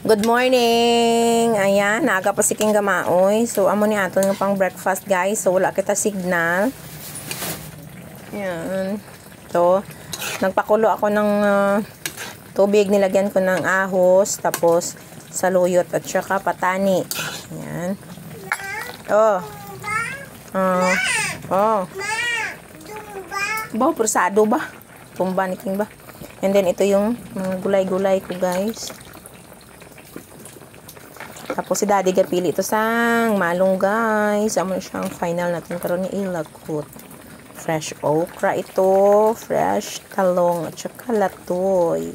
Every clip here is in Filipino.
Good morning! Ayan, naaga pa si King Gamaoy. So, amo ni ato yung pang breakfast, guys. So, wala kita signal. Ayan. So, nagpakulo ako ng tubig. Nilagyan ko ng ahos. Tapos, saluyot at saka patani. Ayan. Oh. Ba, persado ba? Tumba ni King ba? And then, ito yung mga gulay-gulay ko, guys. Tapos si Daddy gapili ito sang malong, guys. Amo siyang final natin karon ni ilakot. Fresh okra ito, fresh talong at saka latoy.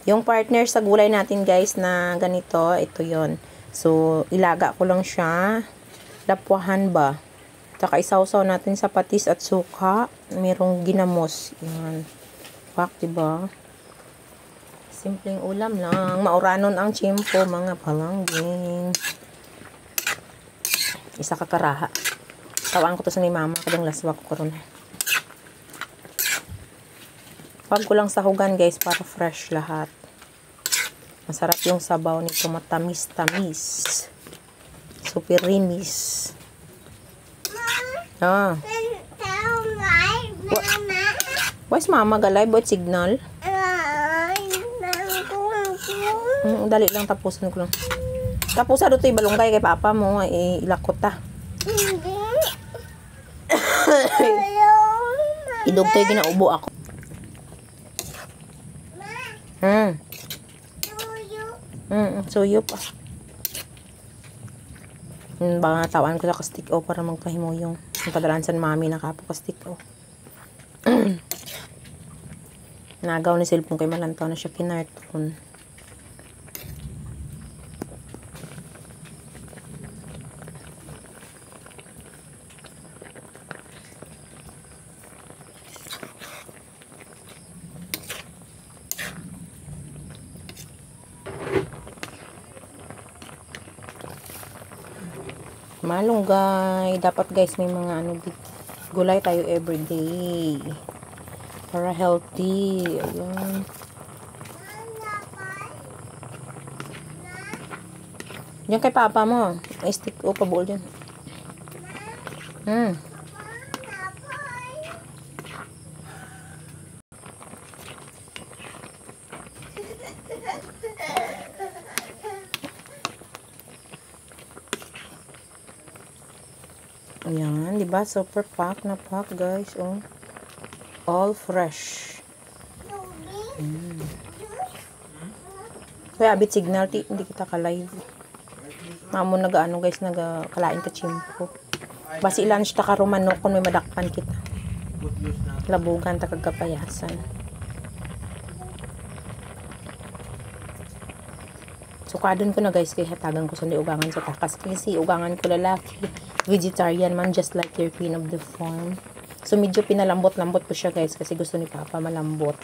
Yung partner sa gulay natin, guys, na ganito, ito yon. So ilaga ko lang siya. Lapwahan ba? Saka isawsaw natin sa patis at suka. Merong ginamos. Yan. Pak, diba? Simpleng ulam lang. Mauranon ang tiyempo, mga palangging. Isa ka karaha. Tawaan ko to sa ni mama. Kadang laswa ko karon. Pag ko lang sahugan, guys, para fresh lahat. Masarap yung sabaw nito. Matamis-tamis. Super rinis. Ah. Where's mama galay? Boy signal? Dali lang, tapusin ko lang. Tapusan ito yung balunggay kay papa mo. Ilakot ta. Idugtay ginaubo ako. Suyo pa. Baka tawan ko sa kastik o para magpahimo yung padalaan sa mami na kapo kastik o. Nagaw ni cellphone kay malantaw na siya kinarton. Malunggay. Dapat, guys, may mga gulay tayo everyday. Para healthy. Ayun. Yan kay papa mo. Ay, stick o pabuol dyan. Ayan, diba? Super pack na pack, guys. Oh. All fresh. Kaya abit signal, hindi kita ka-live. Mamo nag-ano, guys, nag-kalain ka chimpo. Basi lunch ta karumano kung may madakpan kita. Labugan ta kagkapayasan. So, kadon ko na, guys, kay hatagan ko sa ugangan sa takas. Kasi ugangan ko lalaki. Vegetarian man, just like your queen of the farm. So, medyo pinalambot-lambot ko siya, guys, kasi gusto ni papa malambot.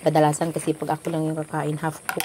Kadalasan kasi pag ako lang yung kakain, half cook.